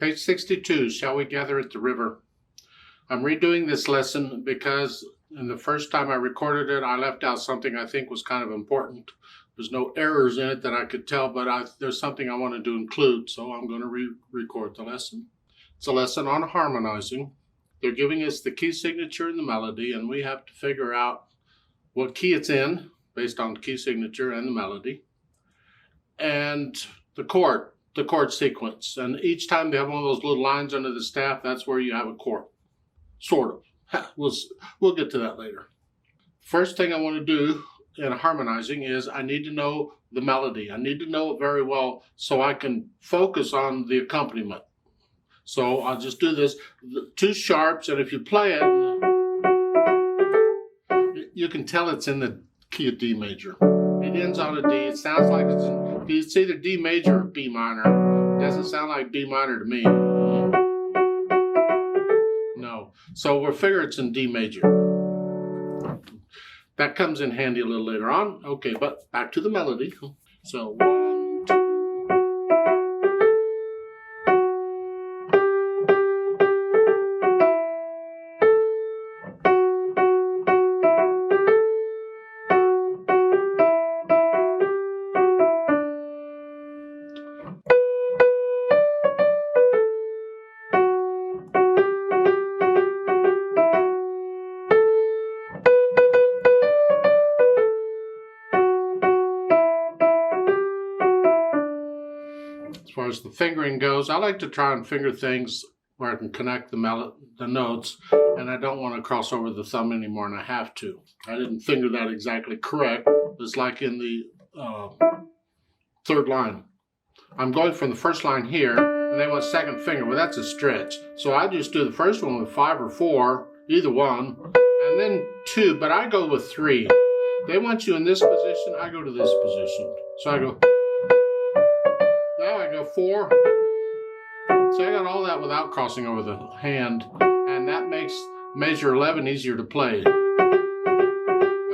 Page 62, Shall We Gather at the River? I'm redoing this lesson because in the first time I recorded it, I left out something I think was kind of important. There's no errors in it that I could tell, but there's something I wanted to include, so I'm going to re-record the lesson. It's a lesson on harmonizing. They're giving us the key signature and the melody, and we have to figure out what key it's in based on the key signature and the melody, and the chord sequence. And each time they have one of those little lines under the staff, that's where you have a chord. Sort of. We'll get to that later. First thing I want to do in harmonizing is I need to know the melody. I need to know it very well so I can focus on the accompaniment. So I'll just do this. Two sharps, and if you play it, you can tell it's in the key of D major. It ends on a D. It sounds like it's either D major or B minor. It doesn't sound like B minor to me. No. So we'll figure it's in D major. That comes in handy a little later on. Okay, but back to the melody. So 1, 2. As far as the fingering goes, I like to try and finger things where I can connect the notes, and I don't want to cross over the thumb anymore, and I have to. I didn't finger that exactly correct. It's like in the third line. I'm going from the first line here, and they want second finger. Well, that's a stretch. So I just do the first one with 5 or 4, either one, and then 2, but I go with 3. They want you in this position, I go to this position. So I go... Now I go 4. So I got all that without crossing over the hand, and that makes measure 11 easier to play.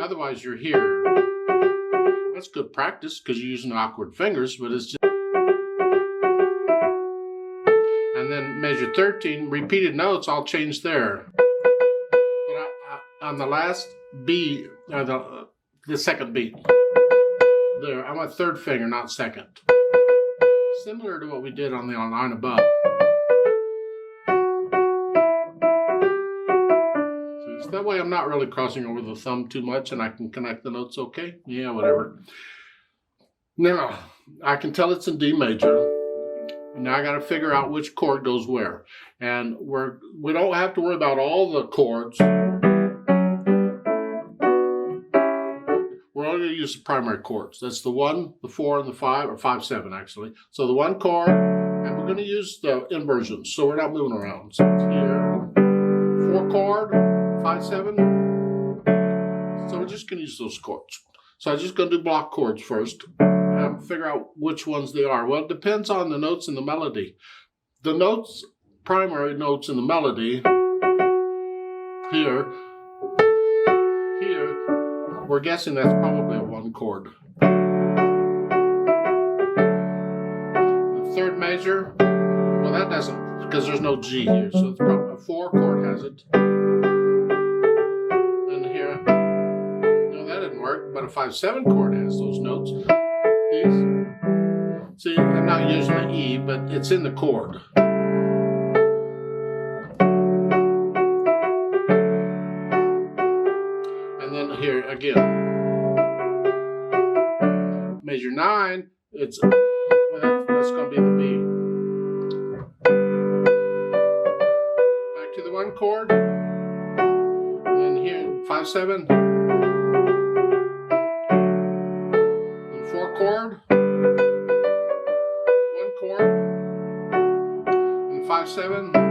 Otherwise you're here. That's good practice because you're using awkward fingers, but it's just... And then measure 13, repeated notes, I'll change there. But on the last beat, or the second beat, there, I want third finger, not second. Similar to what we did on the line above. So that way I'm not really crossing over the thumb too much and I can connect the notes okay. Yeah, whatever. Now, I can tell it's in D major. Now I got to figure out which chord goes where. And we don't have to worry about all the chords. We're only going to use the primary chords. That's the 1, the 4, and the 5, or 5, 7 actually. So the 1 chord, and we're going to use the inversions, so we're not moving around. So it's here, 4 chord, 5, 7. So we're just going to use those chords. So I'm just going to do block chords first, and figure out which ones they are. Well, it depends on the notes in the melody. The notes, primary notes in the melody, here, we're guessing that's probably a 1 chord. The third measure, well that doesn't, because there's no G here, so it's probably a 4 chord has it. And here, no, that didn't work, but a 5-7 chord has those notes. These, see, I'm not using the E, but it's in the chord. Here again, measure 9, it's that's going to be the B. Back to the 1 chord, and here 5-7, and 4 chord, 1 chord, and 5-7.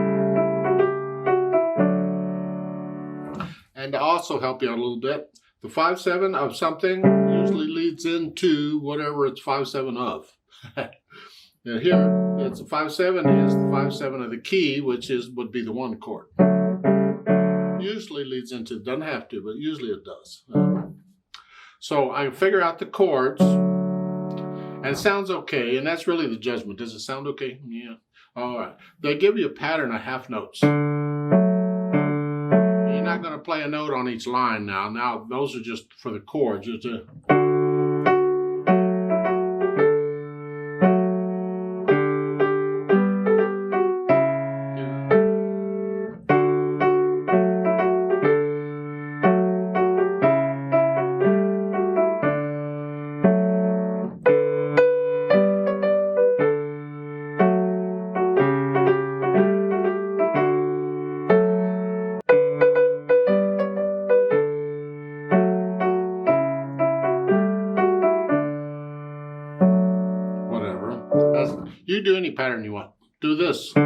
And to also help you out a little bit, the 5-7 of something usually leads into whatever it's 5-7 of. And here, it's a 5-7 is the 5-7 of the key, which would be the 1 chord. Usually leads into, doesn't have to, but usually it does. So I figure out the chords, And it sounds okay, and that's really the judgment. Does it sound okay? Yeah. All right. They give you a pattern of half notes. You're not going to play a note on each line now. Now, those are just for the chords. Just you do any pattern you want. Do this. You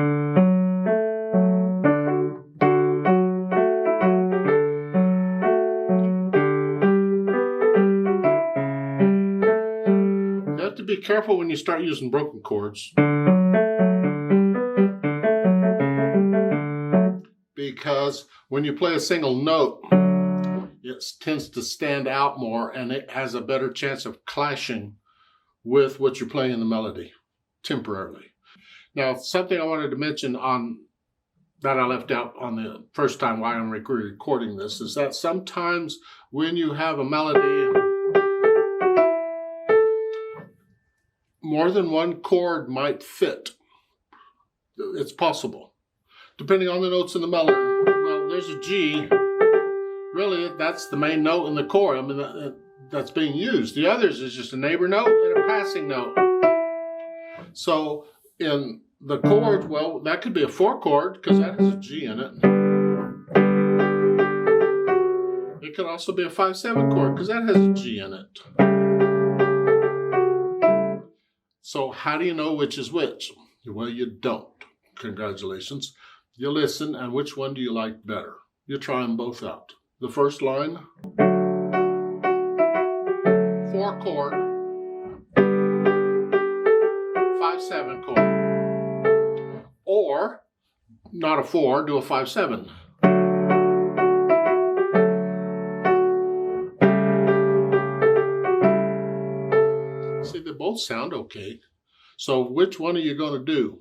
have to be careful when you start using broken chords, because when you play a single note, it tends to stand out more and it has a better chance of clashing with what you're playing in the melody temporarily. Now, something I wanted to mention on that I left out on the first time while I'm recording this is that sometimes when you have a melody, more than one chord might fit. It's possible, depending on the notes in the melody. Well, there's a G. Really, that's the main note in the chord. I mean, that's being used. The others is just a neighbor note and a passing note. So in the chords, well, that could be a 4 chord because that has a G in it. It could also be a 5/7 chord because that has a G in it. So how do you know which is which? Well, you don't. Congratulations. You listen, and which one do you like better? You try them both out. The first line, 4 chord, 5/7 chord. Or, not a 4, do a 5/7. See, they both sound okay. So which one are you going to do?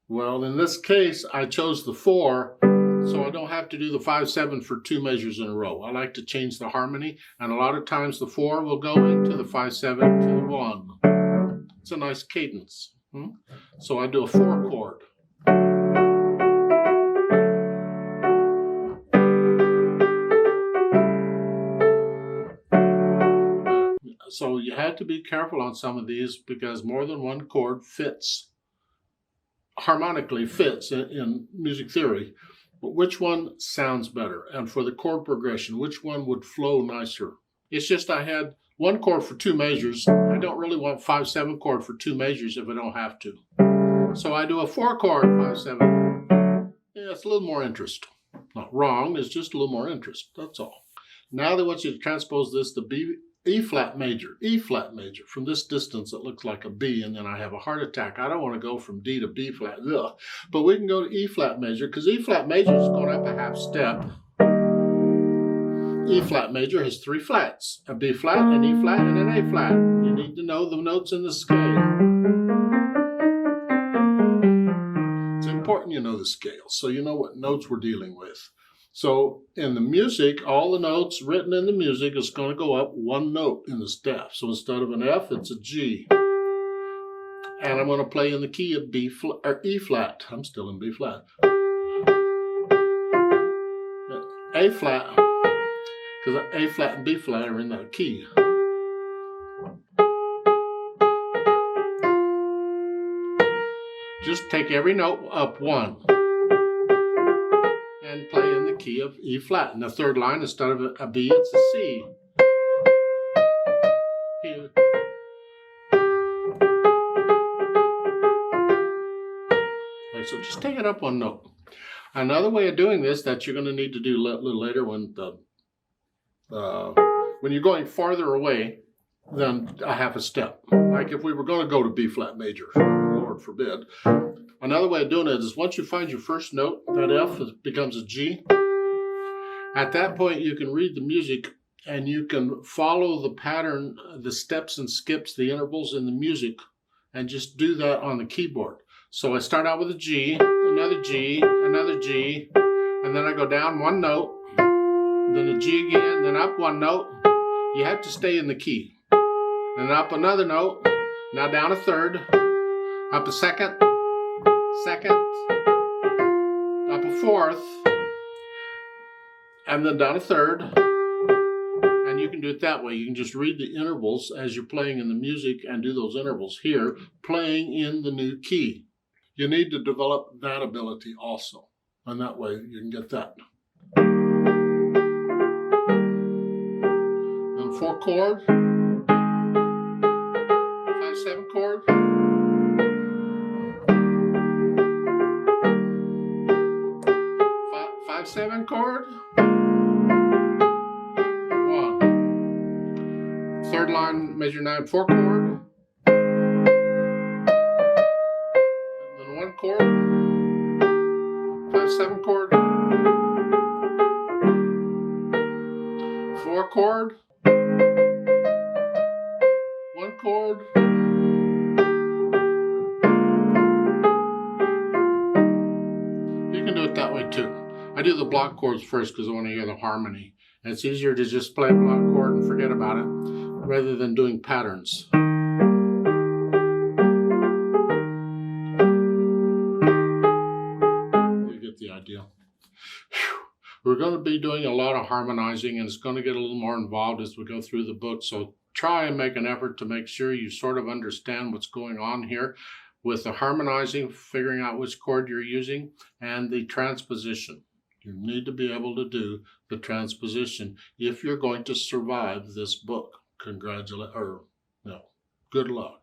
Well, in this case, I chose the 4, so I don't have to do the 5/7 for 2 measures in a row. I like to change the harmony, and a lot of times the 4 will go into the 5/7 to the 1. It's a nice cadence. So I do a 4 chord. So you have to be careful on some of these because more than one chord fits, harmonically fits in music theory. But which one sounds better? And for the chord progression, which one would flow nicer? It's just I had 1 chord for 2 measures. I don't really want 5/7 chord for 2 measures if I don't have to. So I do a 4 chord 5/7. Yeah, it's a little more interest. Not wrong, it's just a little more interest. That's all. Now they want you to transpose this to E flat major. From this distance, it looks like a B, and then I have a heart attack. I don't want to go from D to B flat. Ugh. But we can go to E flat major, because E flat major is going up a half step. E flat major has 3 flats, a B flat, an E flat, and an A flat. You need to know the notes in the scale. It's important you know the scale, so you know what notes we're dealing with. So in the music, all the notes written in the music is going to go up 1 note in the staff. So instead of an F, it's a G. And I'm going to play in the key of B flat or E flat. I'm still in B flat. A flat, because A flat and B flat are in that key. Just take every note up 1. And play in the key of E flat. And the third line, instead of a B, it's a C. Here. Okay, so just take it up 1 note. Another way of doing this that you're going to need to do a little later when you're going farther away than a half a step. Like if we were going to go to B flat major, Lord forbid. Another way of doing it is once you find your first note, that F becomes a G. At that point, you can read the music and you can follow the pattern, the steps and skips, the intervals in the music, and just do that on the keyboard. So I start out with a G, another G, another G, and then I go down one note, then a G again, then up one note. You have to stay in the key. Then up another note, now down a third, up a second, up a fourth, and then down a third. And you can do it that way. You can just read the intervals as you're playing in the music and do those intervals here, playing in the new key. You need to develop that ability also, and that way you can get that. Then 4 chord, 5/7 chord, 5/7 chord, 1. Third line, measure 9, 4 chord, then 1 chord, 5/7 chord, 4 chord, 1 chord, you can do it that way too. I do the block chords first because I want to hear the harmony. And it's easier to just play a block chord and forget about it rather than doing patterns. You get the idea. We're going to be doing a lot of harmonizing, and it's going to get a little more involved as we go through the book. So try and make an effort to make sure you sort of understand what's going on here with the harmonizing, figuring out which chord you're using, and the transposition. You need to be able to do the transposition if you're going to survive this book. Good luck.